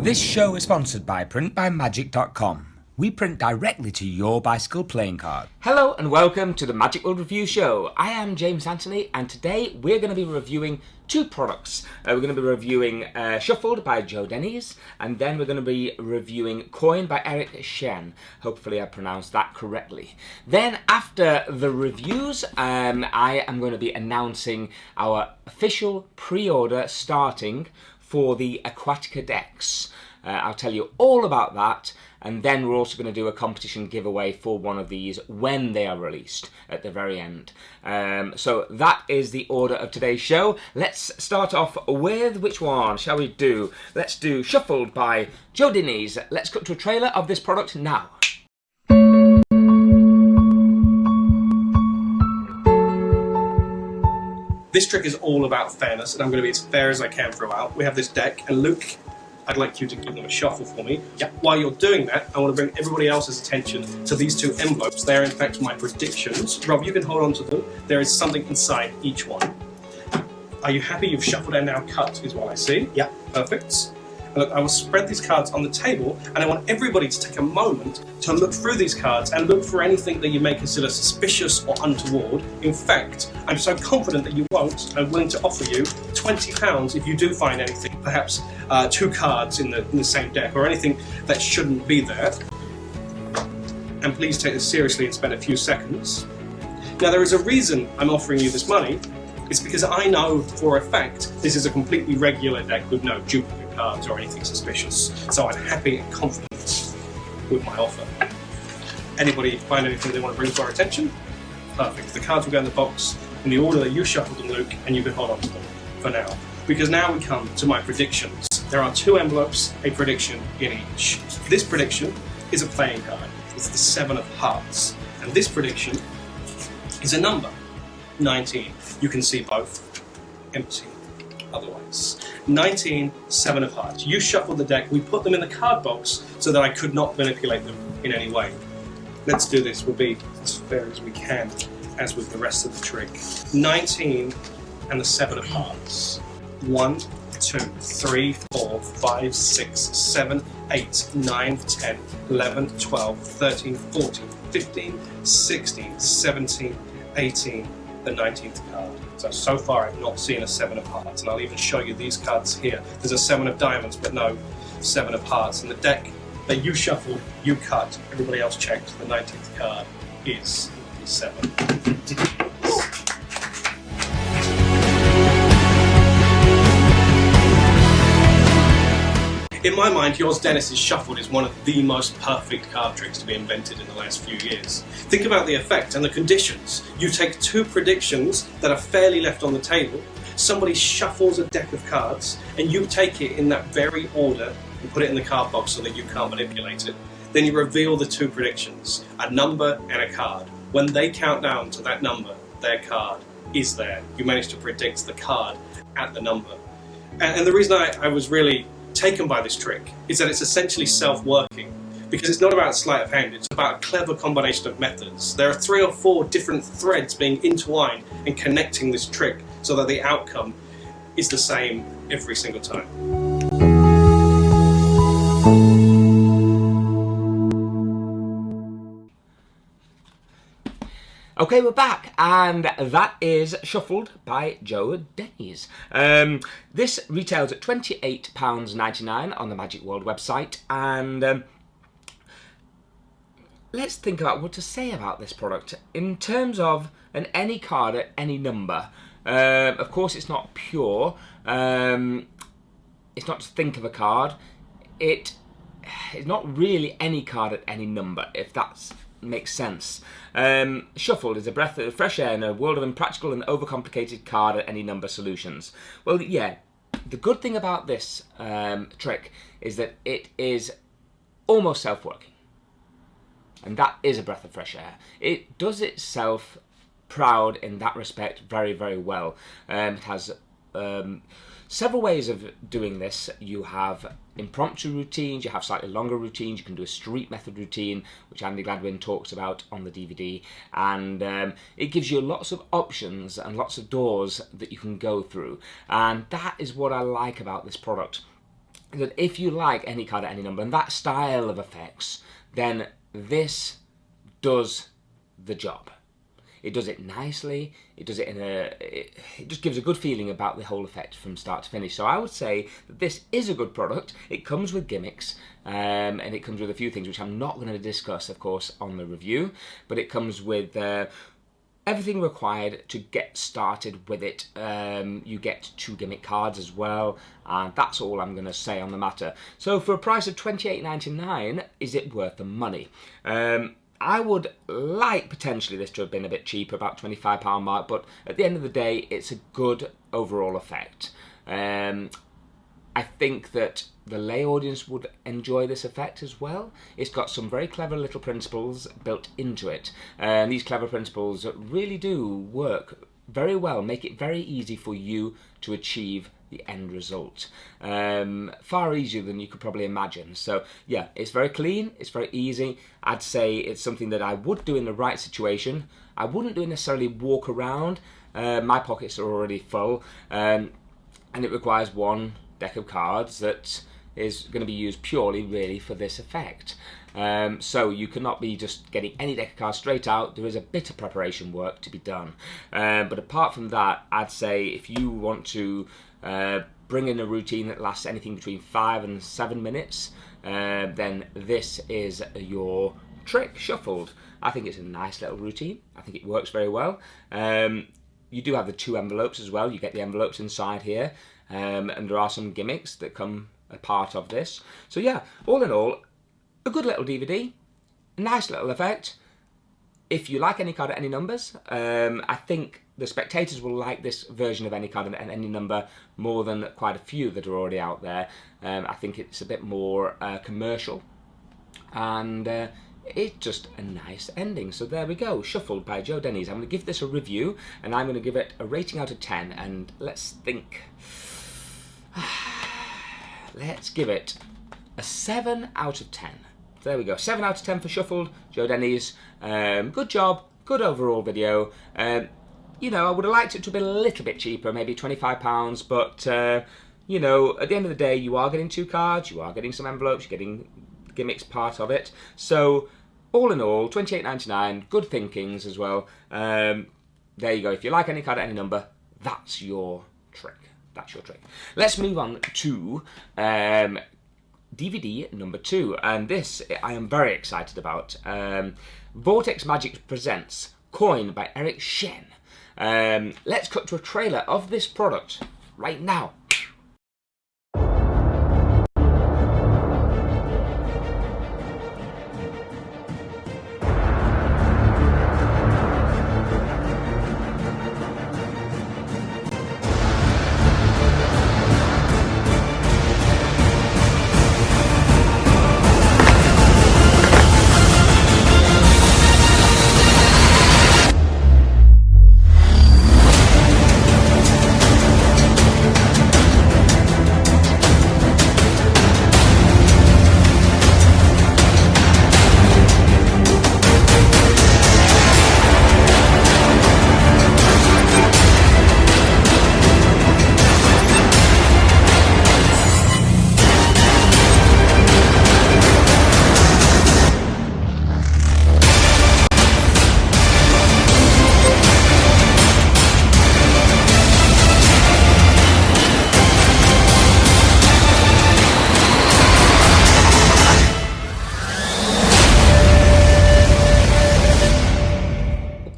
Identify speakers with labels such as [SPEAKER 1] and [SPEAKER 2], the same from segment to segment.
[SPEAKER 1] This show is sponsored by printbymagic.com. We print directly to your bicycle playing card.
[SPEAKER 2] Hello and welcome to the Magic World Review Show. I am James Anthony and today we're going to be reviewing two products. We're going to be reviewing Shuffled by Joe Denny's and then we're going to be reviewing Coin by Chien. Hopefully I pronounced that correctly. Then after the reviews, I am going to be announcing our official pre-order starting for the Aquatica decks. I'll tell you all about that, and then we're also going to do a competition giveaway for one of these when they are released at the very end. So that is the order of today's show. Let's start off with which one shall we do? Let's do Shuffled by Joe Denny's. Let's cut to a trailer of this product now.
[SPEAKER 3] This trick is all about fairness, and I'm going to be as fair as I can throughout. We have this deck, and Luke, I'd like you to give them a shuffle for me. Yep. While you're doing that, I want to bring everybody else's attention to these two envelopes. They're in fact my predictions. Rob, you can hold on to them. There is something inside each one. Are you happy? You've shuffled and now cut, is what I see. Yep. Perfect. Look, I will spread these cards on the table, and I want everybody to take a moment to look through these cards and look for anything that you may consider suspicious or untoward. In fact, I'm so confident that you won't, I'm willing to offer you £20 if you do find anything, perhaps two cards in the same deck or anything that shouldn't be there. And please take this seriously and spend a few seconds. Now, there is a reason I'm offering you this money. It's because I know for a fact this is a completely regular deck with no duplicate cards or anything suspicious. So I'm happy and confident with my offer. Anybody find anything they want to bring to our attention? Perfect. The cards will go in the box in the order that you shuffled them, Luke, and you can hold on to them for now. Because now we come to my predictions. There are two envelopes, a prediction in each. This prediction is a playing card. It's the 7 of Hearts. And this prediction is a number, 19. You can see both. Empty. Otherwise. 19, 7 of Hearts. You shuffled the deck. We put them in the card box so that I could not manipulate them in any way. Let's do this. We'll be as fair as we can, as with the rest of the trick. 19 and the 7 of Hearts. 1, 2, 3, 4, 5, 6, 7, 8, 9, 10, 11, 12, 13, 14, 15, 16, 17, 18, the 19th card. So far I've not seen a 7 of Hearts, and I'll even show you these cards here. There's a 7 of Diamonds, but no 7 of Hearts. And the deck that you shuffled, you cut, everybody else checked, the 19th card is the 7. In my mind, yours, Dennis's Shuffled is one of the most perfect card tricks to be invented in the last few years. Think about the effect and the conditions. You take two predictions that are fairly left on the table, somebody shuffles a deck of cards, and you take it in that very order and put it in the card box so that you can't manipulate it. Then you reveal the two predictions, a number and a card. When they count down to that number, their card is there. You manage to predict the card at the number. And the reason I was really taken by this trick is that it's essentially self-working, because it's not about sleight of hand, it's about a clever combination of methods. There are 3 or 4 different threads being intertwined and connecting this trick so that the outcome is the same every single time.
[SPEAKER 2] Okay, we're back, and that is Shuffled by Joe Denny's. This retails at £28.99 on the Magic World website, and let's think about what to say about this product. In terms of any card at any number, of course it's not pure, it's not to think of a card, it's not really any card at any number, if that's makes sense. Shuffled is a breath of fresh air in a world of impractical and overcomplicated card at any number solutions. Well, yeah, the good thing about this trick is that it is almost self-working. And that is a breath of fresh air. It does itself proud in that respect very, very well. It has several ways of doing this. You have impromptu routines, you have slightly longer routines, you can do a street method routine, which Andy Gladwin talks about on the DVD, and it gives you lots of options and lots of doors that you can go through, and that is what I like about this product. that if you like any card at any number and that style of effects, then this does the job. It does it nicely. It does it it just gives a good feeling about the whole effect from start to finish. So I would say that this is a good product. It comes with gimmicks, and it comes with a few things which I'm not going to discuss, of course, on the review. But it comes with everything required to get started with it. You get 2 gimmick cards as well, and that's all I'm going to say on the matter. So for a price of $28.99, is it worth the money? I would like potentially this to have been a bit cheaper, about £25 mark, but at the end of the day, it's a good overall effect. I think that the lay audience would enjoy this effect as well. It's got some very clever little principles built into it. And these clever principles really do work very well, make it very easy for you to achieve the end result. Far easier than you could probably imagine. So yeah, it's very clean, it's very easy. I'd say it's something that I would do in the right situation. I wouldn't do it necessarily walk around. My pockets are already full, and it requires 1 deck of cards that is going to be used purely really for this effect. So you cannot be just getting any deck of cards straight out. There is a bit of preparation work to be done. But apart from that, I'd say if you want to bring in a routine that lasts anything between 5 and 7 minutes, then this is your trick shuffled. I think it's a nice little routine. I think it works very well. You do have the 2 envelopes as well. You get the envelopes inside here, and there are some gimmicks that come a part of this. So yeah, all in all, a good little DVD, nice little effect. If you like any card at any numbers, I think the spectators will like this version of any card at any number more than quite a few that are already out there. I think it's a bit more commercial, and it's just a nice ending. So there we go, Shuffled by Joe Denny's. I'm going to give this a review, and I'm going to give it a rating out of 10, and let's think. Let's give it a 7 out of 10. There we go, 7 out of 10 for Shuffled, Joe Denny's. Good job, good overall video. You know, I would have liked it to be a little bit cheaper, maybe £25, but you know, at the end of the day, you are getting 2 cards, you are getting some envelopes, you're getting gimmicks part of it. So all in all, $28.99, good thinkings as well. There you go, if you like any card at any number, that's your trick. That's your trick. Let's move on to DVD number 2, and this I am very excited about. MurphysMagic presents Coin by Chien. Let's cut to a trailer of this product right now.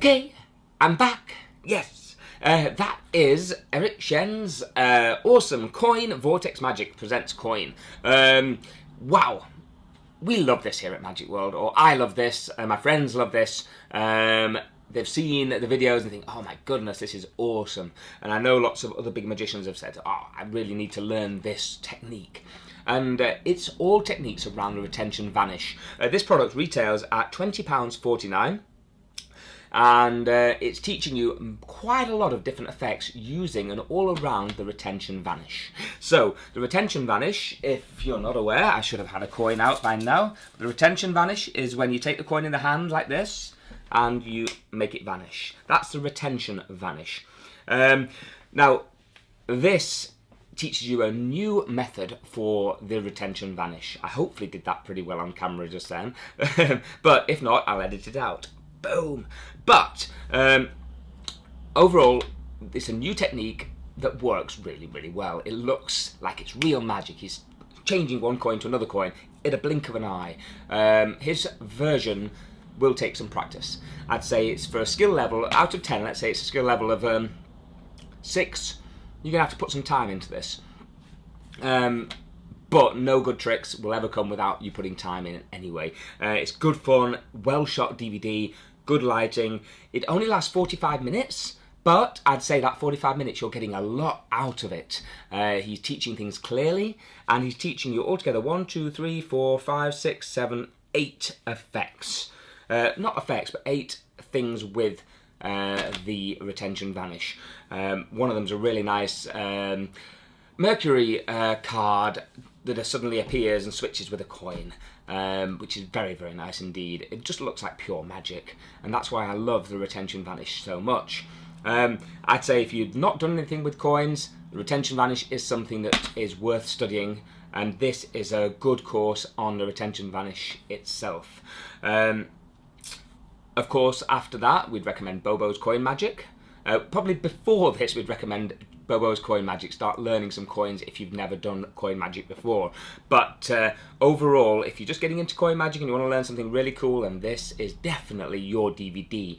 [SPEAKER 2] Okay, I'm back. Yes, that is Chien's awesome Coin. MurphysMagic presents Coin. Wow, we love this here at Magic World, or I love this, my friends love this. They've seen the videos and think, oh my goodness, this is awesome. And I know lots of other big magicians have said, oh, I really need to learn this technique. And it's all techniques around the retention Vanish. This product retails at £20.49. And it's teaching you quite a lot of different effects using an all-around the retention Vanish. So, the retention Vanish, if you're not aware, I should have had a coin out by now. The retention Vanish is when you take the coin in the hand like this, and you make it vanish. That's the retention Vanish. Now, this teaches you a new method for the retention vanish. I hopefully did that pretty well on camera just then, but if not, I'll edit it out. Boom. But overall, it's a new technique that works really, really well. It looks like it's real magic. He's changing one coin to another coin in a blink of an eye. His version will take some practice. I'd say it's for a skill level, out of 10, let's say it's a skill level of 6, you're going to have to put some time into this. But no good tricks will ever come without you putting time in anyway. It's good fun, well shot DVD, good lighting. It only lasts 45 minutes, but I'd say that 45 minutes you're getting a lot out of it. He's teaching things clearly, and he's teaching you altogether 1, 2, 3, 4, 5, 6, 7, 8 effects. Not effects, but 8 things with the retention vanish. One of them's a really nice Mercury card that suddenly appears and switches with a coin, which is very, very nice indeed. It just looks like pure magic, and that's why I love the retention vanish so much. I'd say if you've not done anything with coins, the retention vanish is something that is worth studying, and this is a good course on the retention vanish itself. Of course, after that, we'd recommend Bobo's Coin Magic. Probably before this, we'd recommend Bobo's Coin Magic. Start learning some coins if you've never done coin magic before. But overall, if you're just getting into coin magic and you want to learn something really cool, then this is definitely your DVD.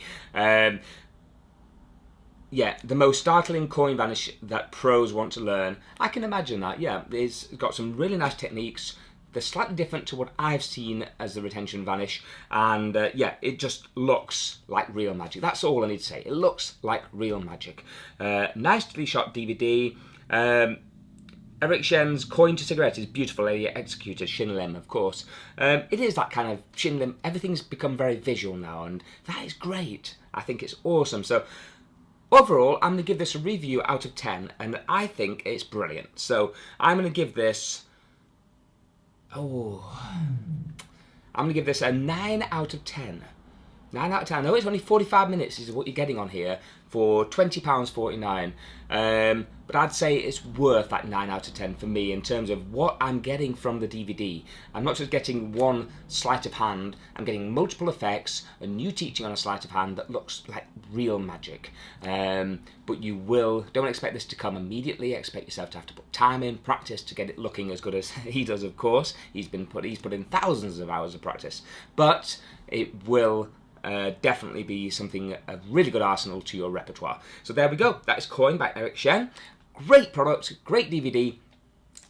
[SPEAKER 2] Yeah, the most startling coin vanish that pros want to learn. I can imagine that, yeah. It's got some really nice techniques. They're slightly different to what I've seen as the retention vanish, and yeah, it just looks like real magic. That's all I need to say. It looks like real magic. Nicely shot DVD. Eric Chien's Coin to Cigarette is beautifully executed, Shin Lim, of course. It is that kind of Shin Lim. Everything's become very visual now, and that is great. I think it's awesome. So overall, I'm going to give this a review out of 10, and I think it's brilliant. So I'm going to give this... I'm going to give this a 9 out of 10. 9 out of 10. I know it's only 45 minutes is what you're getting on here for £20.49. But I'd say it's worth that 9 out of 10 for me in terms of what I'm getting from the DVD. I'm not just getting one sleight of hand, I'm getting multiple effects, a new teaching on a sleight of hand that looks like real magic. But you don't expect this to come immediately. Expect yourself to have to put time in, practice to get it looking as good as he does, of course. He's put in thousands of hours of practice. But it will definitely be something, a really good arsenal to your repertoire. So there we go. That is Coin by Eric Chien. Great product, great DVD,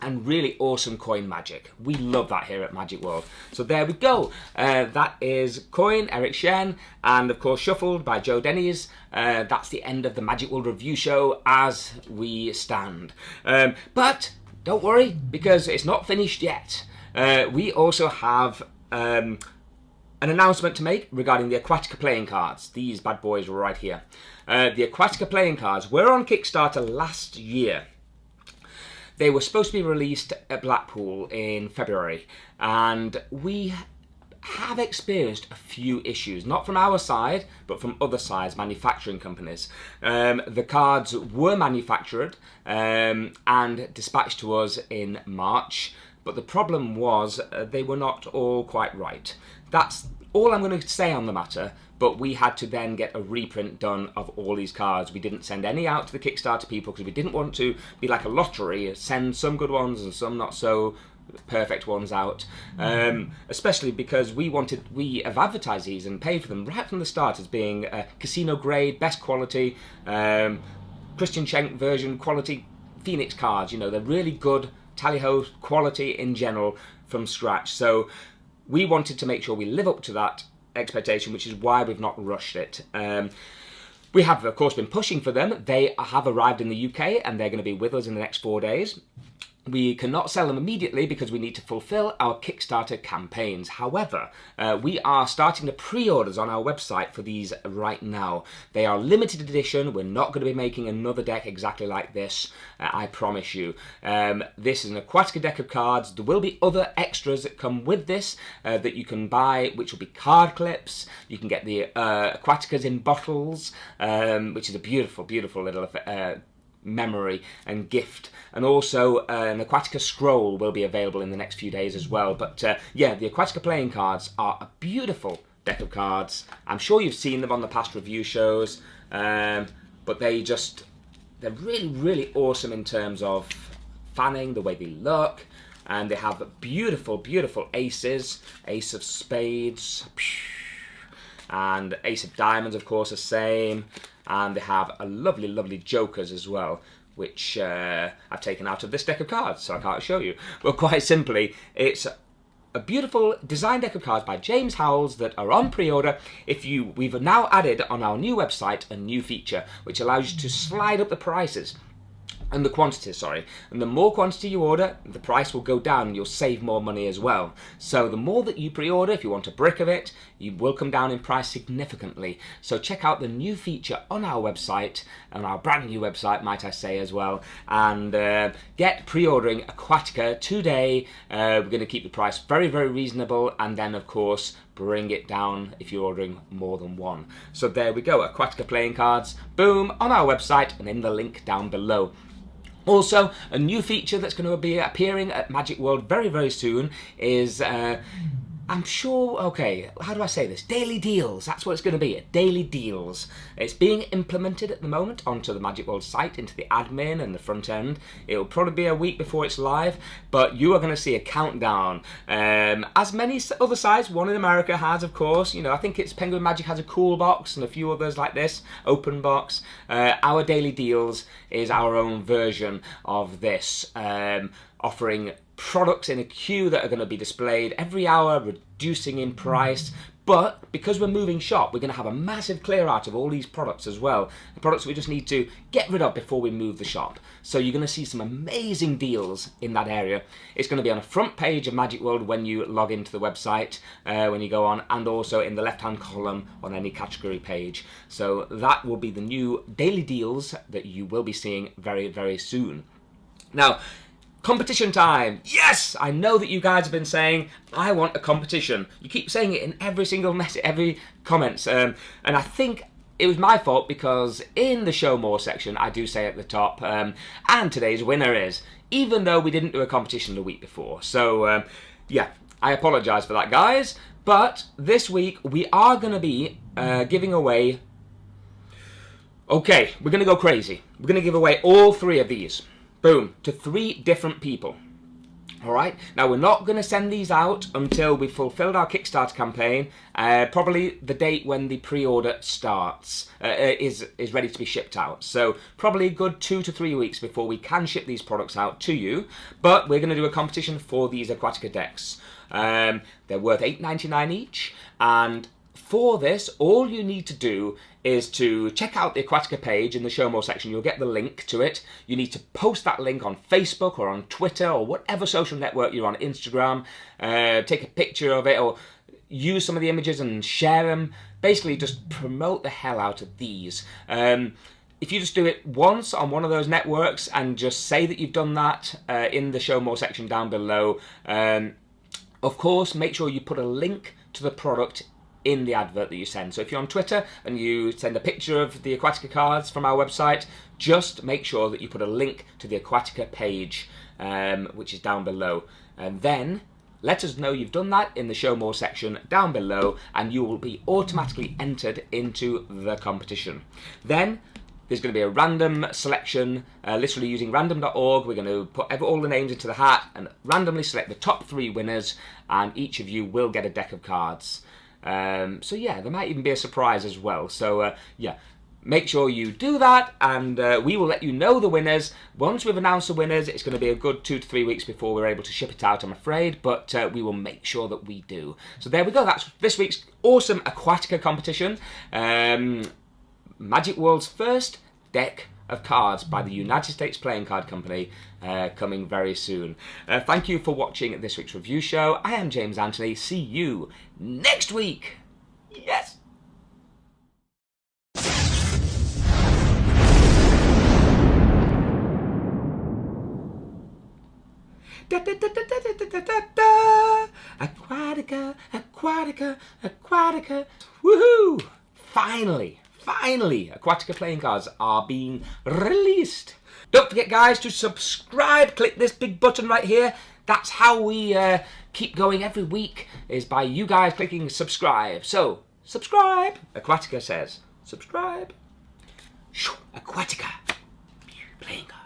[SPEAKER 2] and really awesome coin magic. We love that here at Magic World. So there we go. That is Coin, Eric Chien, and of course Shuffled by Joe Denny's. That's the end of the Magic World Review Show as we stand. But don't worry, because it's not finished yet. We also have... an announcement to make regarding the Aquatica playing cards. These bad boys were right here. The Aquatica playing cards were on Kickstarter last year. They were supposed to be released at Blackpool in February, and we have experienced a few issues, not from our side, but from other sides, manufacturing companies. The cards were manufactured and dispatched to us in March, but the problem was they were not all quite right. That's all I'm going to say on the matter, but we had to then get a reprint done of all these cards. We didn't send any out to the Kickstarter people because we didn't want to be like a lottery, send some good ones and some not so perfect ones out, especially because we have advertised these and paid for them right from the start as being casino grade, best quality, Christian Schenk version quality Phoenix cards. You know, they're really good tally-ho quality in general from scratch. So we wanted to make sure we live up to that expectation, which is why we've not rushed it. We have, of course, been pushing for them. They have arrived in the UK and they're going to be with us in the next 4 days. We cannot sell them immediately because we need to fulfill our Kickstarter campaigns. However, we are starting the pre-orders on our website for these right now. They are limited edition. We're not going to be making another deck exactly like this, I promise you. This is an Aquatica deck of cards. There will be other extras that come with this that you can buy, which will be card clips. You can get the Aquaticas in bottles, which is a beautiful, beautiful little memory and gift. And also an Aquatica scroll will be available in the next few days as well. But yeah, the Aquatica playing cards are a beautiful deck of cards. I'm sure you've seen them on the past review shows, but they're really, really awesome in terms of fanning, the way they look, and they have beautiful, beautiful aces, ace of spades, and ace of diamonds, of course, the same, and they have a lovely, lovely jokers as well, which I've taken out of this deck of cards, so I can't show you. Well, quite simply, it's a beautiful design deck of cards by James Howells that are on pre-order. We've now added on our new website a new feature which allows you to slide up the prices and the quantities, sorry. And the more quantity you order, the price will go down and you'll save more money as well. So the more that you pre-order, if you want a brick of it, you will come down in price significantly. So check out the new feature on our website, on our brand new website, might I say as well, and get pre-ordering Aquatica today. We're going to keep the price very, very reasonable, and then of course bring it down if you're ordering more than one. So there we go, Aquatica playing cards, boom, on our website and in the link down below. Also, a new feature that's going to be appearing at Magic World very, very soon is, I'm sure, okay, how do I say this? Daily deals, that's what it's going to be, daily deals. It's being implemented at the moment onto the Magic World site, into the admin and the front end. It'll probably be a week before it's live, but you are going to see a countdown. As many other sites, one in America has, of course, you know, I think it's Penguin Magic has a cool box and a few others like this, open box. Our daily deals is our own version of this, offering products in a queue that are going to be displayed every hour, reducing in price. But because we're moving shop, we're going to have a massive clear out of all these products as well. The products we just need to get rid of before we move the shop. So you're going to see some amazing deals in that area. It's going to be on the front page of Magic World when you log into the website, when you go on, and also in the left-hand column on any category page. So that will be the new daily deals that you will be seeing very, very soon. Now, competition time! Yes! I know that you guys have been saying, I want a competition. You keep saying it in every single message, every comments. And I think it was my fault because in the show more section, I do say at the top, and today's winner is, even though we didn't do a competition the week before. So, yeah, I apologise for that, guys. But this week, we are going to be giving away... Okay, we're going to go crazy. We're going to give away all three of these. Boom, to 3 different people. Alright, now we're not going to send these out until we've fulfilled our Kickstarter campaign. Probably the date when the pre-order starts is ready to be shipped out. So probably a good 2 to 3 weeks before we can ship these products out to you. But we're going to do a competition for these Aquatica decks. They're worth $8.99 each, and for this, all you need to do is to check out the Aquatica page in the Show More section. You'll get the link to it. You need to post that link on Facebook or on Twitter or whatever social network you're on, Instagram. Take a picture of it or use some of the images and share them. Basically, just promote the hell out of these. If you just do it once on one of those networks and just say that you've done that in the Show More section down below, of course, make sure you put a link to the product in the advert that you send. So if you're on Twitter and you send a picture of the Aquatica cards from our website, just make sure that you put a link to the Aquatica page, which is down below. And then let us know you've done that in the Show More section down below, and you will be automatically entered into the competition. Then there's going to be a random selection, literally using random.org. We're going to put all the names into the hat and randomly select the top 3 winners, and each of you will get a deck of cards. So yeah, there might even be a surprise as well. So yeah, make sure you do that, and we will let you know the winners. Once we've announced the winners, it's going to be a good 2 to 3 weeks before we're able to ship it out, I'm afraid, but we will make sure that we do. So there we go, that's this week's awesome Aquatica competition. Magic World's first deck of cards by the United States Playing Card Company, coming very soon. Thank you for watching this week's review show. I am James Anthony. See you next week. Yes! Da, da, da, da, da, da, da, da, da. Aquatica, Aquatica, Aquatica. Woohoo! Finally, finally, Aquatica playing cards are being released. Don't forget, guys, to subscribe. Click this big button right here. That's how we keep going every week, is by you guys clicking subscribe. So, subscribe. Aquatica says, subscribe. Aquatica. Playing cards.